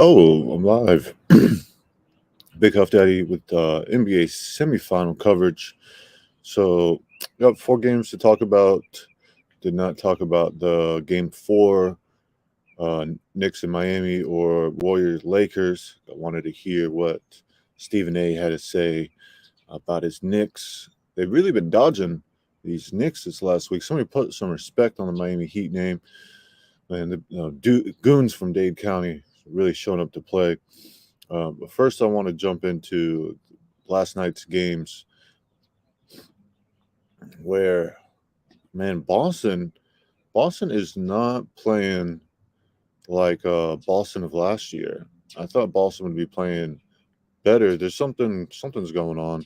Oh, I'm live. Big Huff Daddy with NBA semifinal coverage. So, got 4 games to talk about. Did not talk about the game 4, Knicks in Miami or Warriors Lakers. I wanted to hear what Stephen A had to say about his Knicks. They've really been dodging these Knicks this last week. Somebody put some respect on the Miami Heat name. And the goons from Dade County really showing up to play. But first, I want to jump into last night's games where, man, Boston is not playing like Boston of last year. I thought Boston would be playing better. Something's going on.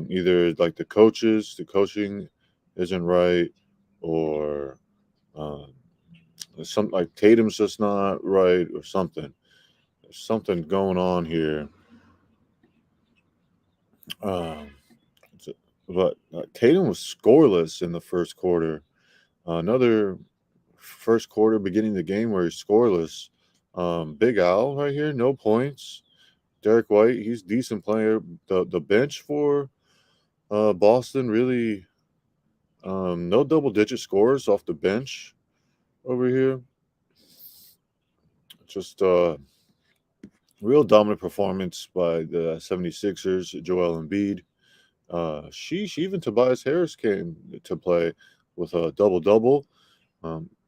Either like the coaching isn't right, or um, some like Tatum's just not right, or something. There's something going on here. Um, but Tatum was scoreless in the first quarter. Another first quarter, beginning of the game where he's scoreless. Big Al right here, no points. Derek White, he's decent player. The bench for Boston really no double digit scores off the bench over here. Just real dominant performance by the 76ers, Joel Embiid. Sheesh, even Tobias Harris came to play with a double-double.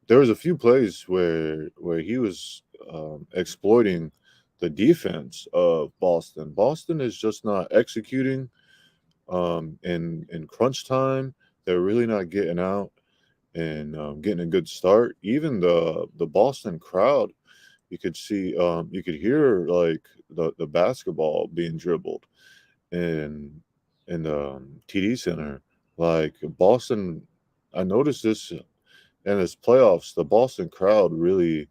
There was a few plays where he was exploiting the defense of Boston. Boston is just not executing in crunch time. They're really not getting out and getting a good start. Even the Boston crowd, you could see, you could hear like the basketball being dribbled in the TD Center. Like Boston, I noticed this in this playoffs. The Boston crowd really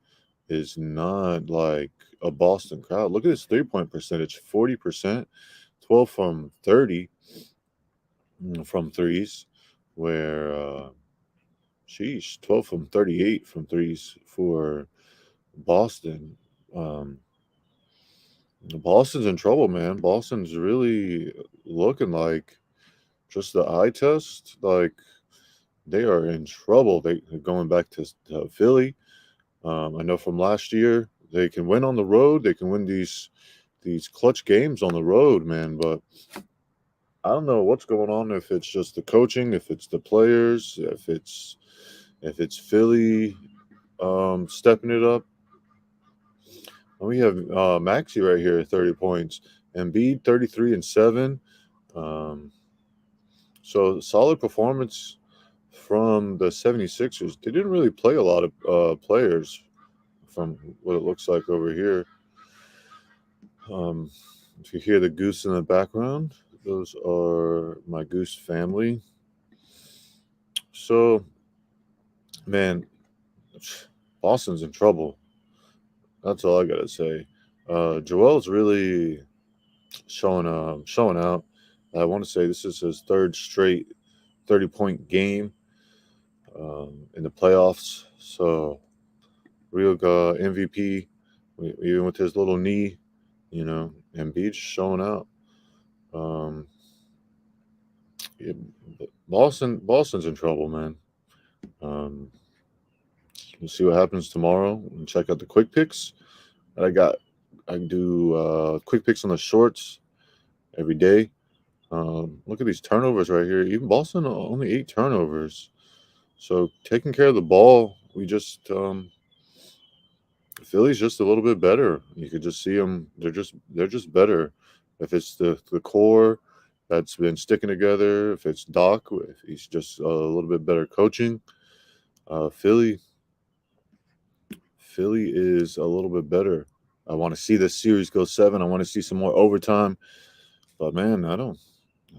is not like a Boston crowd. Look at his 3-point percentage: 40%, 12 from 30 from threes. Where sheesh, 12 from 38 from threes for Boston. Um, Boston's in trouble, man. Boston's really looking like just the eye test. Like they are in trouble. They're going back to Philly. I know from last year they can win on the road. They can win these clutch games on the road, man. But I don't know what's going on. If it's just the coaching, if it's the players, if it's Philly stepping it up. And we have Maxi right here, 30 points. Embiid, 33 and 7. Um, so solid performance from the 76ers. They didn't really play a lot of players from what it looks like over here. If you hear the goose in the background, those are my goose family. So, man, Boston's in trouble. That's all I gotta say. Joel's really showing out. I want to say this is his third straight 30-point game in the playoffs. So real MVP, even with his little knee, Embiid's showing out. Yeah, Boston's in trouble, man. Um, we'll see what happens tomorrow and check out the quick picks. I do quick picks on the shorts every day. Look at these turnovers right here. Even Boston only 8 turnovers. So taking care of the ball, we just Philly's just a little bit better. You could just see them. They're just better. If it's the core that's been sticking together, if it's Doc, if he's just a little bit better coaching, Philly is a little bit better. I want to see this series go 7. I want to see some more overtime. But man, I don't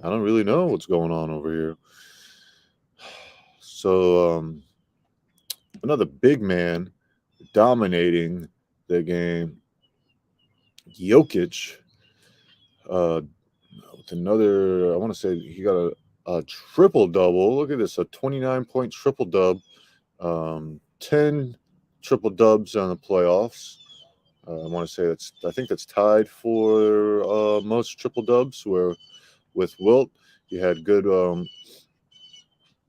really know what's going on over here. So another big man dominating the game, Jokic, with another. I want to say he got a triple double. Look at this, a 29-point triple dub, 10 triple dubs on the playoffs. I want to say I think that's tied for most triple dubs. Where with Wilt, he had good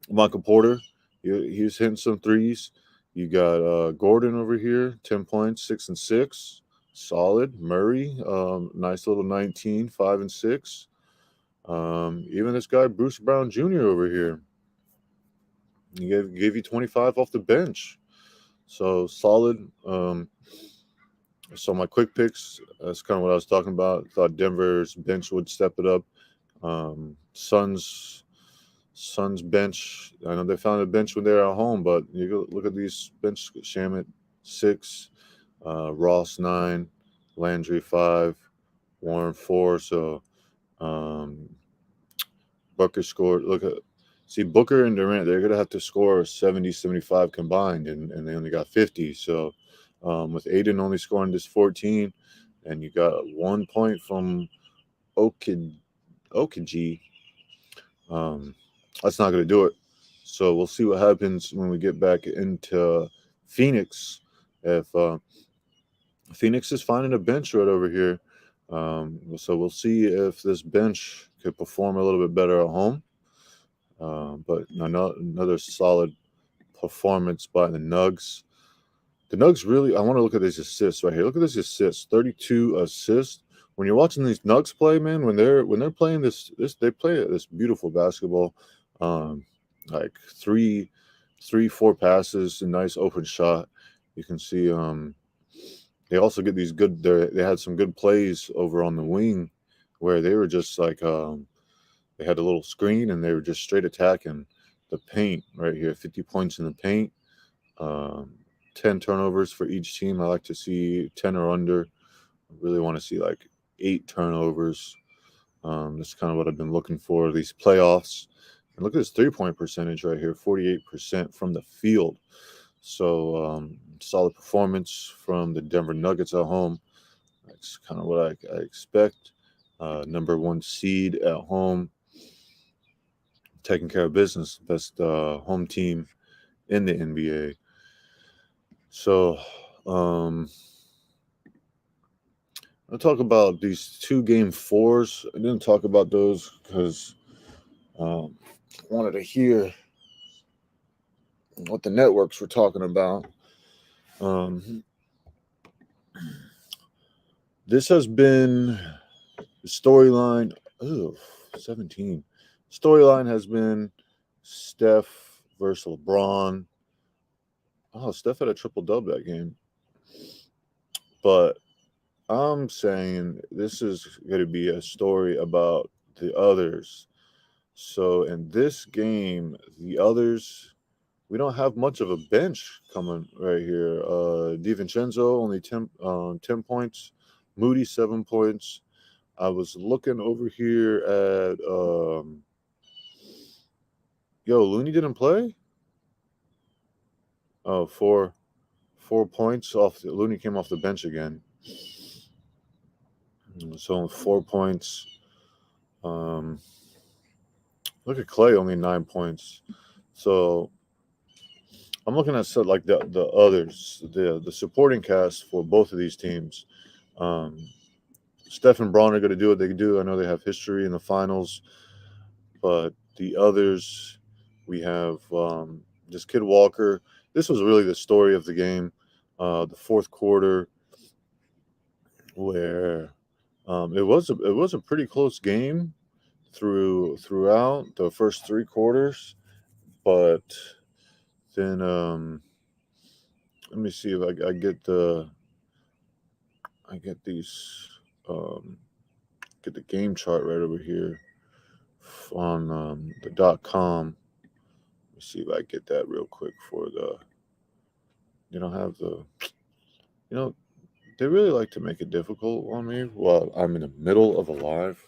Michael Porter. He was hitting some threes. You got Gordon over here, 10 points, 6 and 6, solid. Murray, nice little 19, 5 and 6. Even this guy Bruce Brown Jr. over here, he gave you 25 off the bench. So solid. So my quick picks, that's kind of what I was talking about. Thought Denver's bench would step it up. Suns bench. I know they found a bench when they were at home, but you go look at these bench: Shamit 6, Ross 9, Landry 5, Warren 4. So um, Booker scored. See Booker and Durant. They're gonna have to score 70, 75 combined, and they only got 50. So with Aiden only scoring this 14, and you got 1 point from Okiji, that's not going to do it. So we'll see what happens when we get back into Phoenix. If Phoenix is finding a bench right over here, so we'll see if this bench could perform a little bit better at home. But another solid performance by the Nugs. The Nugs really. I want to look at these assists right here. Look at this assists. 32 assists. When you're watching these Nugs play, man, when they're playing this they play this beautiful basketball. Like three, 4 passes, a nice open shot. You can see. They also get these good. They had some good plays over on the wing, where they were just like they had a little screen and they were just straight attacking the paint right here. 50 points in the paint. Um, 10 turnovers for each team. I like to see 10 or under. I really want to see like 8 turnovers. That's kind of what I've been looking for these playoffs. And look at this 3-point percentage right here, 48% from the field. So solid performance from the Denver Nuggets at home. That's kind of what I expect. Number 1 seed at home, taking care of business. Best home team in the NBA. So I'll talk about these 2 game 4s. I didn't talk about those because I wanted to hear what the networks were talking about. This has been the storyline. 17. Storyline has been Steph versus LeBron. Oh, Steph had a triple dub that game. But I'm saying this is going to be a story about the others. So in this game, the others, we don't have much of a bench coming right here. DiVincenzo only 10 points. Moody 7 points. I was looking over here at Looney didn't play. Oh, 4 points off. Looney came off the bench again. So 4 points. Look at Clay, only 9 points. So I'm looking at like the others, the supporting cast for both of these teams. Steph and Braun are going to do what they do. I know they have history in the finals, but the others, we have this kid Walker. This was really the story of the game, the fourth quarter, where it was a pretty close game throughout the first 3 quarters, but then let me see if I get these get the game chart right over here on the .com. Let me see if I get that real quick for the. You don't have the. You know, they really like to make it difficult on me while I'm in the middle of a live.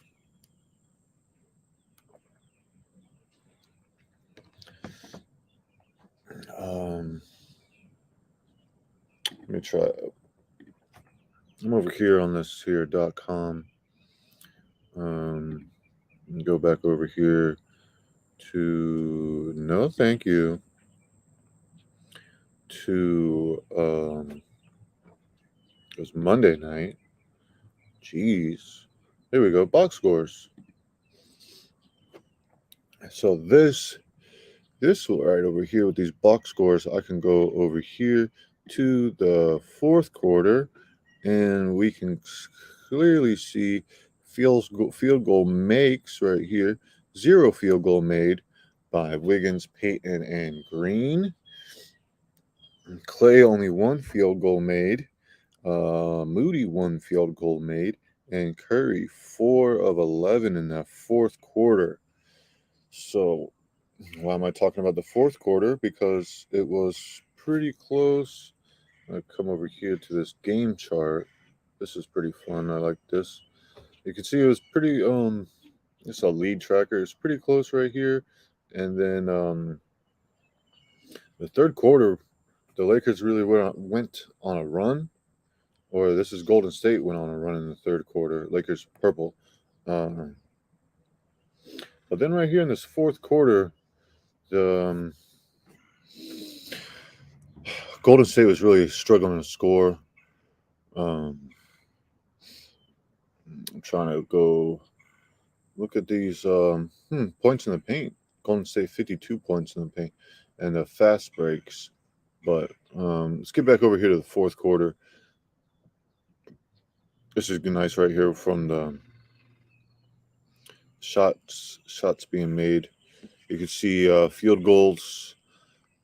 Let me try. I'm over here on this here .com. Go back over here to no, thank you. To It was Monday night. Jeez. Here we go. Box scores. So this right over here with these box scores, I can go over here to the fourth quarter, and we can clearly see field goal makes right here. 0 field goal made by Wiggins, Payton, and Green. Clay only 1 field goal made. Moody 1 field goal made, and Curry 4 of 11 in that fourth quarter. So, why am I talking about the fourth quarter? Because it was pretty close. I come over here to this game chart. This is pretty fun. I like this. You can see it was pretty. It's a lead tracker. It's pretty close right here, and then the third quarter, the Lakers really went on a run. Or this is Golden State went on a run in the third quarter. Lakers purple. Um, but then right here in this fourth quarter, the Golden State was really struggling to score. Um, I'm trying to go look at these points in the paint. Golden State 52 points in the paint, and the fast breaks. But let's get back over here to the fourth quarter. This is nice right here from the shots being made. You can see field goals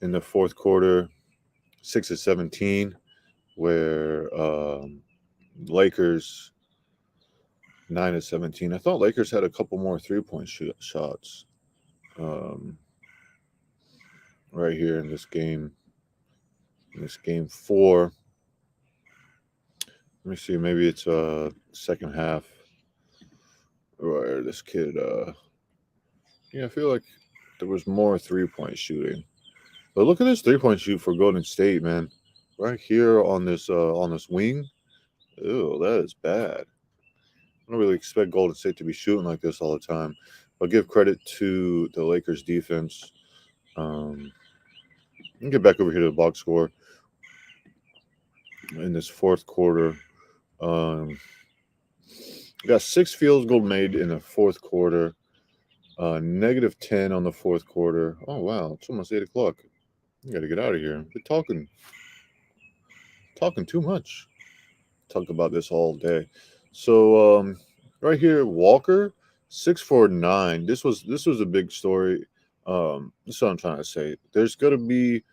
in the fourth quarter, 6 of 17, where Lakers 9 of 17. I thought Lakers had a couple more 3-point shots right here in this game. In this game 4. Let me see. Maybe it's second half where this kid. I feel like there was more 3-point shooting. But look at this 3-point shoot for Golden State, man. Right here on this wing. Ew, that is bad. I don't really expect Golden State to be shooting like this all the time. But give credit to the Lakers defense. Get back over here to the box score in this fourth quarter. Got 6 field goals made in the fourth quarter. Negative 10 on the fourth quarter. Oh, wow. It's almost 8 o'clock. You got to get out of here. We're talking too much. Talk about this all day. So, right here, Walker, 6'9". This was a big story. This is what I'm trying to say. There's got to be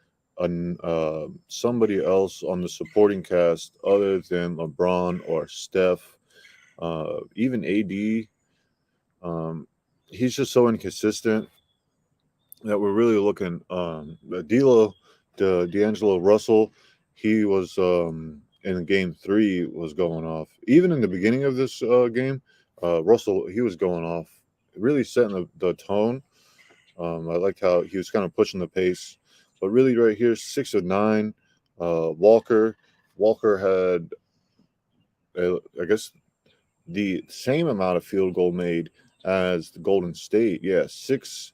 somebody else on the supporting cast other than LeBron or Steph, even AD. He's just so inconsistent that we're really looking. D'Angelo Russell, he was in game 3 was going off. Even in the beginning of this game, Russell, he was going off, really setting the tone. I liked how he was kind of pushing the pace. But really, right here, 6 of 9. Walker had, I guess, the same amount of field goal made as the Golden State. Yeah, six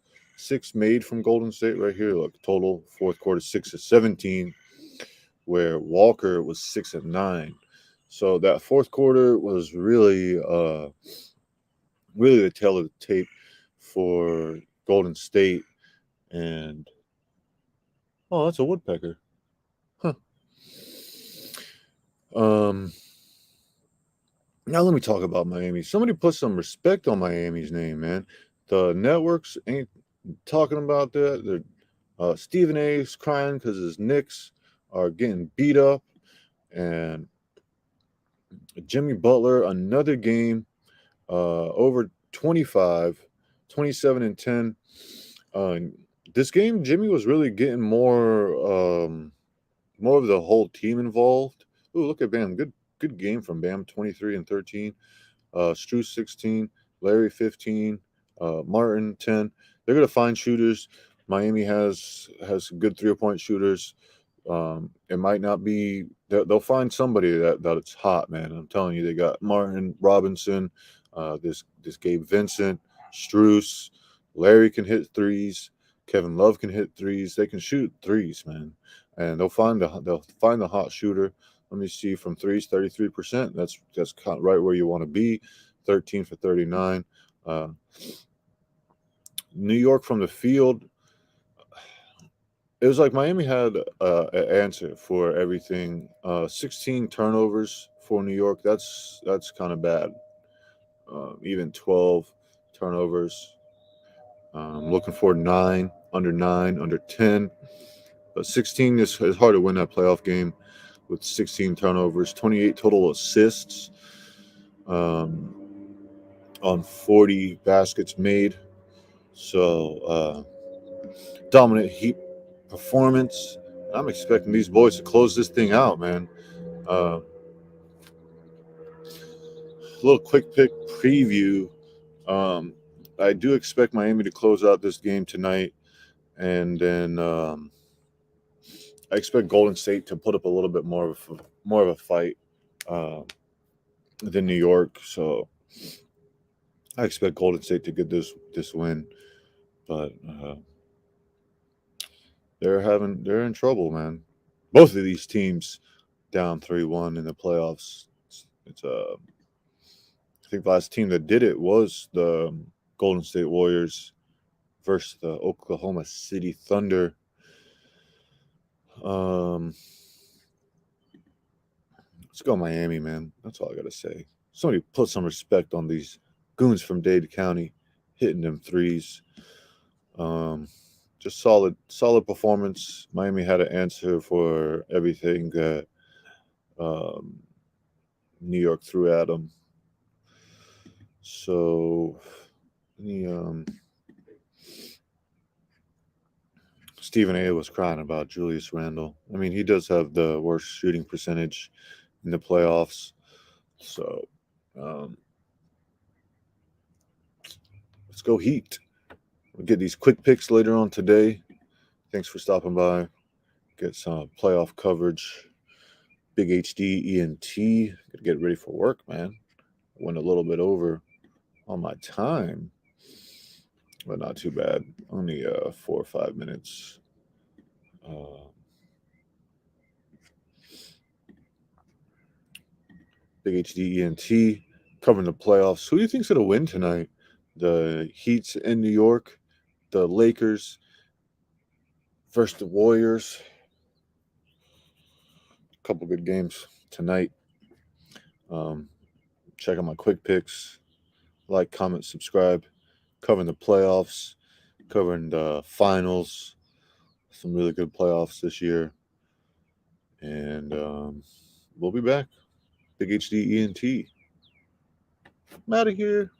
made from Golden State right here. Look, total fourth quarter 6 of 17, where Walker was 6 of 9. So that fourth quarter was really the tail of the tape for Golden State. And oh, that's a woodpecker. Huh. Now let me talk about Miami. Somebody put some respect on Miami's name, man. The networks ain't talking about that. They're Stephen A's crying because his Knicks are getting beat up, and Jimmy Butler, another game, over 25, 27 and 10. This game, Jimmy was really getting more of the whole team involved. Ooh, look at Bam. Good game from Bam, 23 and 13. Strus 16, Larry 15, Martin 10. They're gonna find shooters. Miami has good 3-point shooters. It might not be they'll find somebody that's hot, man. I'm telling you, they got Martin Robinson, this Gabe Vincent, Strus, Larry can hit threes, Kevin Love can hit threes. They can shoot threes, man, and they'll find the hot shooter. Let me see, from threes, 33%. That's kind of right where you want to be. 13 for 39. Uh, New York from the field. It was like Miami had an answer for everything. 16 turnovers for New York. That's kind of bad. Even 12 turnovers. Looking for nine, under 10. But 16 is hard to win that playoff game with 16 turnovers, 28 total assists um, on 40 baskets made. So dominant Heat performance. I'm expecting these boys to close this thing out, man. A little quick pick preview. Um, I do expect Miami to close out this game tonight, and then I expect Golden State to put up a little bit more of a fight uh, than New York. So I expect Golden State to get this win, but they're in trouble, man. Both of these teams down 3-1 in the playoffs. It's I think the last team that did it was the Golden State Warriors versus the Oklahoma City Thunder. Let's go Miami, man. That's all I gotta say. Somebody put some respect on these goons from Dade County hitting them threes. Um, just solid performance. Miami had an answer for everything that um, New York threw at them. So, Stephen A. was crying about Julius Randle. I mean, he does have the worst shooting percentage in the playoffs. So, um, let's go Heat. We'll get these quick picks later on today. Thanks for stopping by. Get some playoff coverage. Big HD ENT. Gotta get ready for work, man. Went a little bit over on my time, but not too bad. Only 4 or 5 minutes. Big HD ENT covering the playoffs. Who do you think's gonna win tonight? The Heat's in New York, the Lakers versus the Warriors. A couple good games tonight. Check out my quick picks. Like, comment, subscribe. Covering the playoffs, covering the finals. Some really good playoffs this year. And we'll be back. Big HD ENT. I'm out of here.